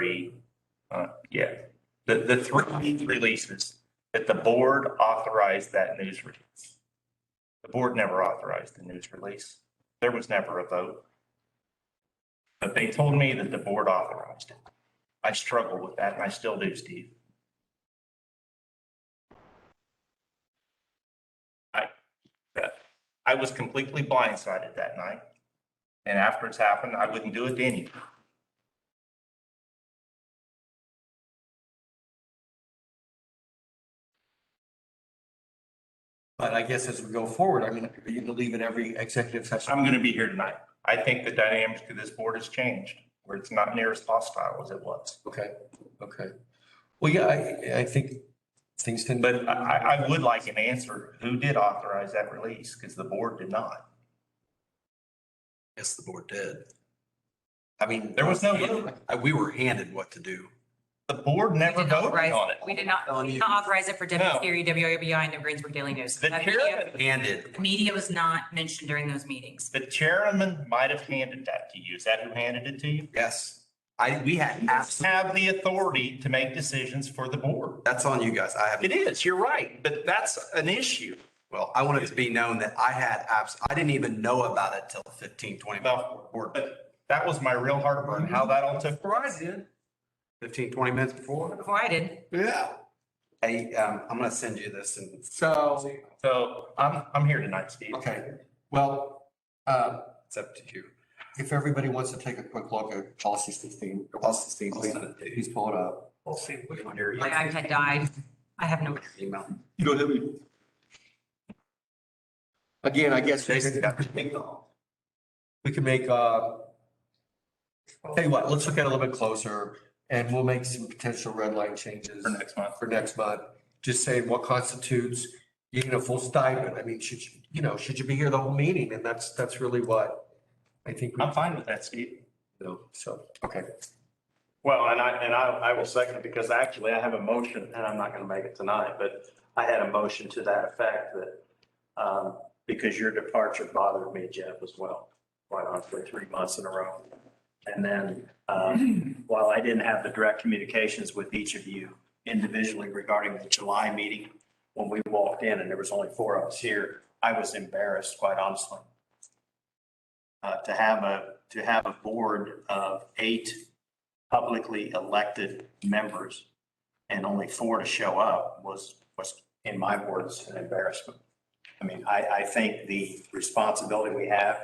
three, the three releases that the board authorized that news release. The board never authorized the news release. There was never a vote. But they told me that the board authorized it. I struggle with that, and I still do, Steve. I was completely blindsided that night. And after it's happened, I wouldn't do it to anyone. But I guess as we go forward, I mean, you can leave in every executive session. I'm going to be here tonight. I think the dynamic of this board has changed, where it's not near as hostile as it was. Okay. Well, yeah, I think things can. But I would like an answer. Who did authorize that release? Because the board did not. Yes, the board did. I mean, There was no vote. we were handed what to do. The board never voted on it. We did not authorize it for WCRE, WRBI, and the Greensburg Daily News. The chairman, Handed. Media was not mentioned during those meetings. the chairman might have handed that to you. Is that who handed it to you? Yes. We had Have the authority to make decisions for the board. that's on you guys. I have. It is, you're right, but that's an issue. Well, I want it to be known that I didn't even know about it till 15, 20 minutes No, before board. but that was my real heartburn, how that all took I place. did. 15, 20 minutes before. Before I did. Yeah. Hey, I'm going to send you this and. So, So I'm here tonight, Steve. okay, well, It's up to you. if everybody wants to take a quick look at policy 16, please pull it up. We'll see. We don't hear you. My iPad died. I have no. Email. Go ahead. Again, I guess we Jason could got the big dog. make, tell you what, let's look at it a little bit closer and we'll make some potential red line changes For next month. for next month. Just saying what constitutes getting a full stipend. I mean, should you be here the whole meeting? And that's really what I think. I'm fine with that, Steve. So, okay. Well, and I will second it because actually I have a motion and I'm not going to make it tonight, but I had a motion to that effect that, because your departure bothered me, Jeff, as well, quite honestly, 3 months in a row. And then, while I didn't have the direct communications with each of you individually regarding the July meeting, when we walked in and there was only 4 of us here, I was embarrassed, quite honestly. To have a board of 8 publicly elected members and only 4 to show up was in my words, an embarrassment. I mean, I think the responsibility we have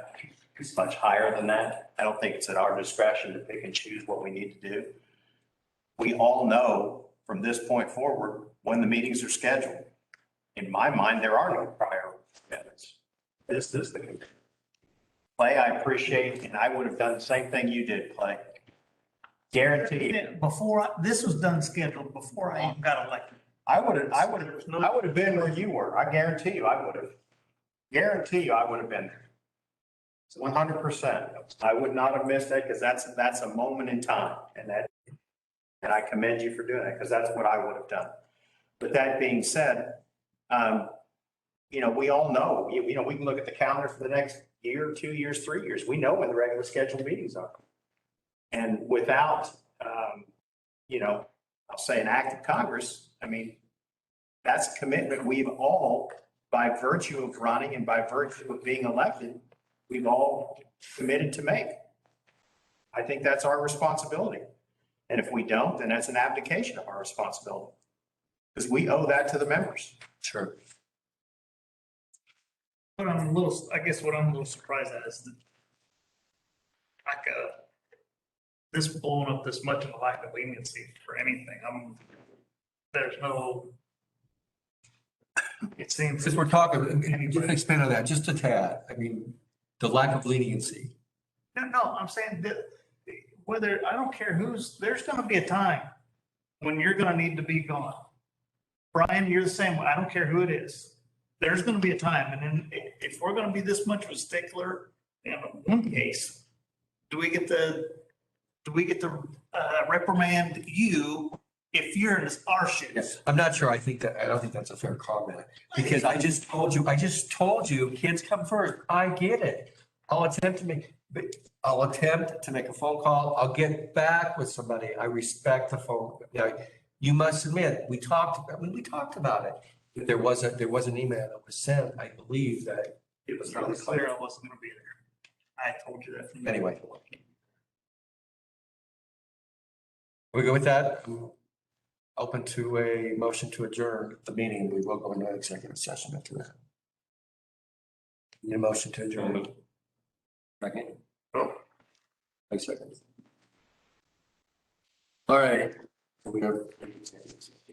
is much higher than that. I don't think it's at our discretion to pick and choose what we need to do. We all know from this point forward when the meetings are scheduled. In my mind, there are no prior commitments. This is the commitment. Clay, I appreciate, and I would have done the same thing you did, Clay. Guarantee you. This was done scheduled before I even got elected. I would have been where you were. I guarantee you I would have. Guarantee you I would have been there. 100%. I would not have missed that because that's a moment in time and I commend you for doing that because that's what I would have done. But that being said, we all know, we can look at the calendar for the next year, 2 years, 3 years. We know when the regular scheduled meetings are. And without, I'll say an act of Congress, I mean, that's a commitment we've all, by virtue of running and by virtue of being elected, we've all committed to make. I think that's our responsibility. And if we don't, then that's an abdication of our responsibility. Because we owe that to the members. Sure. But what I'm a little surprised at is that this blowing up this much of a lack of leniency for anything. There's no, it seems. Since we're talking, just expand on that just a tad. I mean, the lack of leniency. No, I'm saying that I don't care there's going to be a time when you're going to need to be gone. Brian, you're the same way. I don't care who it is. There's going to be a time. And then if we're going to be this much of a stickler in one case, do we get to reprimand you if you're in our shoes? I'm not sure. I don't think that's a fair comment because I just told you, kids come first. I get it. I'll attempt to make, but I'll attempt to make a phone call. I'll get back with somebody. I respect the phone. You must admit, we talked about it. There was an email that was sent, I believe that It was really clear I wasn't gonna be there. I told you that from the anyway. We go with that? Open to a motion to adjourn the meeting. We will go into executive session after that. Need a motion to adjourn. Second. Like second. All right. We are.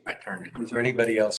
My turn. Is there anybody else?